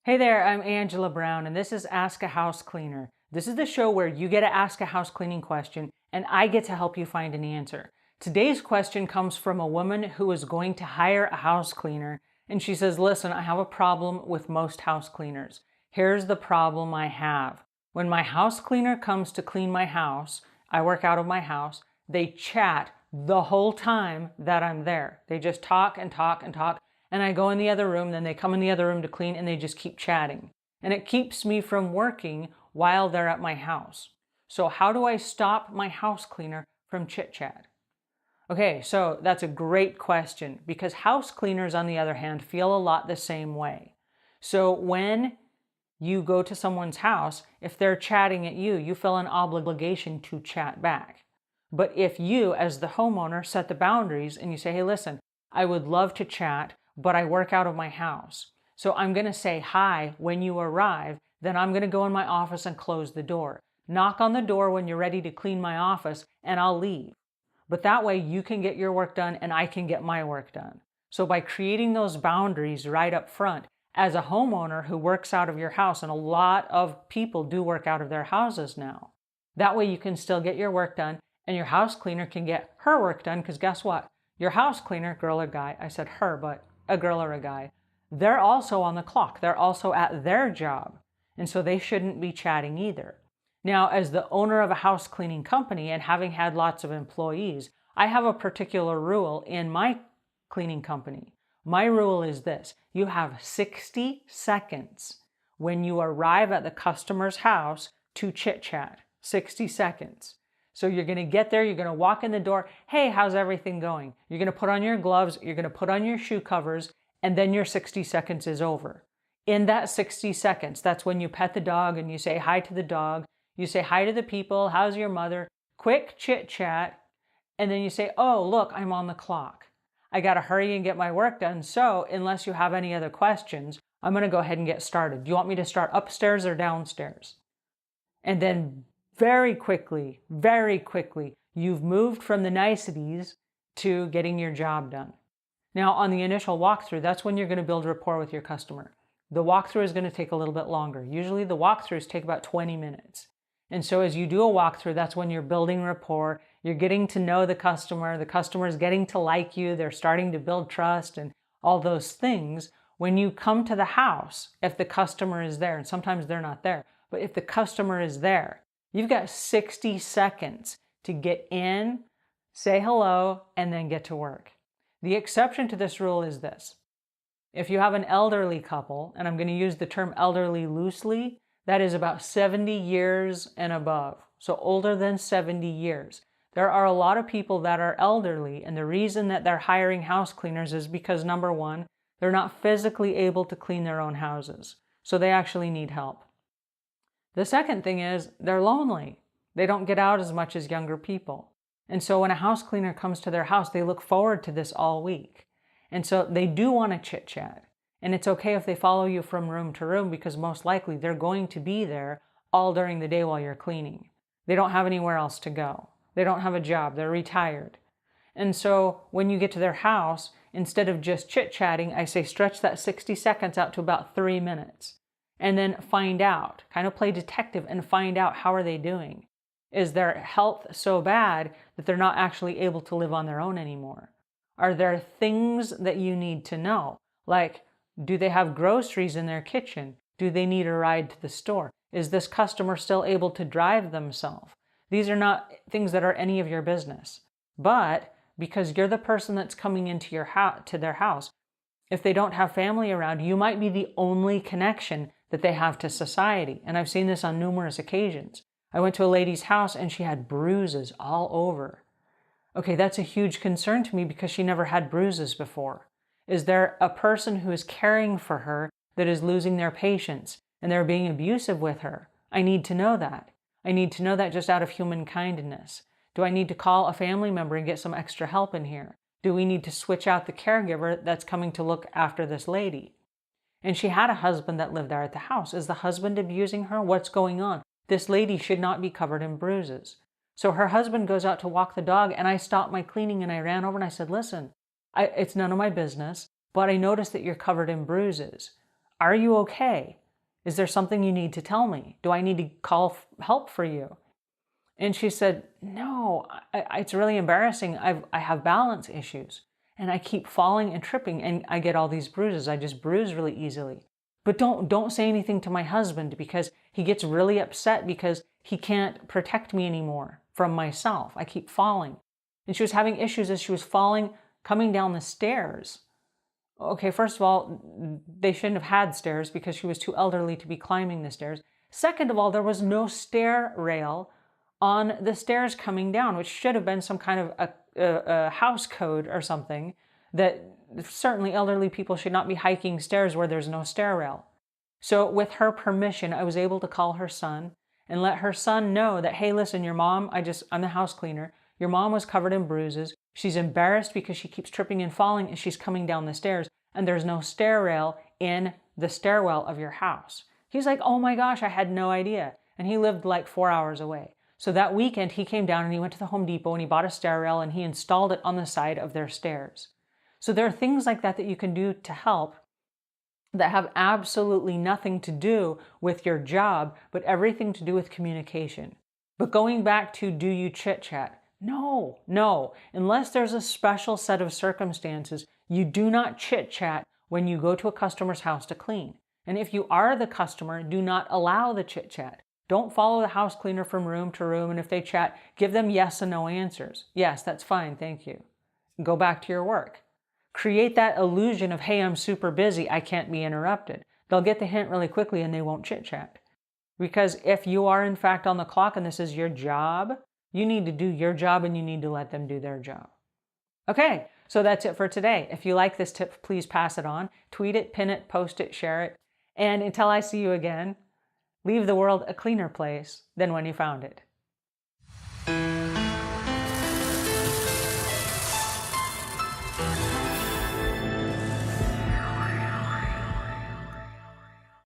Hey there, I'm Angela Brown, and this is Ask a House Cleaner. This is the show where you get to ask a house cleaning question, and I get to help you find an answer. Today's question comes from a woman who is going to hire a house cleaner, and she says, listen, I have a problem with most house cleaners. Here's the problem I have. When my house cleaner comes to clean my house, I work out of my house, they chat the whole time that I'm there. They just talk and talk and talk. And I go in the other room, then they come in the other room to clean, and they just keep chatting. And it keeps me from working while they're at my house. So how do I stop my house cleaner from chit-chat? Okay, so that's a great question, because house cleaners, on the other hand, feel a lot the same way. So when you go to someone's house, if they're chatting at you, you feel an obligation to chat back. But if you, as the homeowner, set the boundaries and you say, hey, listen, I would love to chat, but I work out of my house. So I'm going to say hi when you arrive, then I'm going to go in my office and close the door. Knock on the door when you're ready to clean my office, and I'll leave. But that way you can get your work done and I can get my work done. So by creating those boundaries right up front, as a homeowner who works out of your house, and a lot of people do work out of their houses now, that way you can still get your work done and your house cleaner can get her work done, because guess what? Your house cleaner, girl or guy, I said her, but a girl or a guy, they're also on the clock. They're also at their job. And so they shouldn't be chatting either. Now, as the owner of a house cleaning company and having had lots of employees, I have a particular rule in my cleaning company. My rule is this: you have 60 seconds when you arrive at the customer's house to chit-chat. 60 seconds. So you're going to get there, you're going to walk in the door, hey, how's everything going? You're going to put on your gloves, you're going to put on your shoe covers, and then your 60 seconds is over. In that 60 seconds, that's when you pet the dog and you say hi to the dog, you say hi to the people, how's your mother, quick chit chat, and then you say, oh, look, I'm on the clock. I got to hurry and get my work done, so unless you have any other questions, I'm going to go ahead and get started. Do you want me to start upstairs or downstairs? And then very quickly, you've moved from the niceties to getting your job done. Now, on the initial walkthrough, that's when you're going to build rapport with your customer. The walkthrough is going to take a little bit longer. Usually the walkthroughs take about 20 minutes. And so as you do a walkthrough, that's when you're building rapport. You're getting to know the customer's getting to like you, they're starting to build trust and all those things. When you come to the house, if the customer is there, and sometimes they're not there, but if the customer is there, you've got 60 seconds to get in, say hello, and then get to work. The exception to this rule is this. If you have an elderly couple, and I'm going to use the term elderly loosely, that is about 70 years and above, so older than 70 years. There are a lot of people that are elderly, and the reason that they're hiring house cleaners is because, number one, they're not physically able to clean their own houses, so they actually need help. The second thing is they're lonely. They don't get out as much as younger people. And so when a house cleaner comes to their house, they look forward to this all week. And so they do want to chit-chat. And it's okay if they follow you from room to room, because most likely they're going to be there all during the day while you're cleaning. They don't have anywhere else to go. They don't have a job. They're retired. And so when you get to their house, instead of just chit-chatting, I say stretch that 60 seconds out to about 3 minutes. And then find out, kind of play detective and find out, how are they doing? Is their health so bad that they're not actually able to live on their own anymore? Are there things that you need to know? Like, do they have groceries in their kitchen? Do they need a ride to the store? Is this customer still able to drive themselves? These are not things that are any of your business. But because you're the person that's coming into your to their house, if they don't have family around, you might be the only connection that they have to society. And I've seen this on numerous occasions. I went to a lady's house and she had bruises all over. Okay, that's a huge concern to me because she never had bruises before. Is there a person who is caring for her that is losing their patience and they're being abusive with her? I need to know that. I need to know that just out of human kindness. Do I need to call a family member and get some extra help in here? Do we need to switch out the caregiver that's coming to look after this lady? And she had a husband that lived there at the house. Is the husband abusing her? What's going on? This lady should not be covered in bruises. So her husband goes out to walk the dog, and I stopped my cleaning and I ran over and I said, listen, it's none of my business, but I noticed that you're covered in bruises. Are you okay? Is there something you need to tell me? Do I need to call help for you? And she said, no, it's really embarrassing. I have balance issues and I keep falling and tripping and I get all these bruises. I just bruise really easily. But don't say anything to my husband because he gets really upset because he can't protect me anymore from myself. I keep falling. And she was having issues as she was falling, coming down the stairs. Okay, first of all, they shouldn't have had stairs because she was too elderly to be climbing the stairs. Second of all, there was no stair rail on the stairs coming down, which should have been some kind of a house code or something, that certainly elderly people should not be hiking stairs where there's no stair rail. So with her permission, I was able to call her son and let her son know that, hey, listen, your mom, I'm the house cleaner. Your mom was covered in bruises. She's embarrassed because she keeps tripping and falling as she's coming down the stairs, and there's no stair rail in the stairwell of your house. He's like, oh my gosh, I had no idea. And he lived like 4 hours away. So that weekend he came down and he went to the Home Depot and he bought a stair rail and he installed it on the side of their stairs. So there are things like that that you can do to help that have absolutely nothing to do with your job, but everything to do with communication. But going back to, do you chit-chat? No. Unless there's a special set of circumstances, you do not chit-chat when you go to a customer's house to clean. And if you are the customer, do not allow the chit-chat. Don't follow the house cleaner from room to room, and if they chat, give them yes and no answers. Yes, that's fine, thank you. Go back to your work. Create that illusion of, hey, I'm super busy, I can't be interrupted. They'll get the hint really quickly and they won't chit-chat. Because if you are in fact on the clock and this is your job, you need to do your job and you need to let them do their job. Okay, so that's it for today. If you like this tip, please pass it on. Tweet it, pin it, post it, share it. And until I see you again, leave the world a cleaner place than when you found it.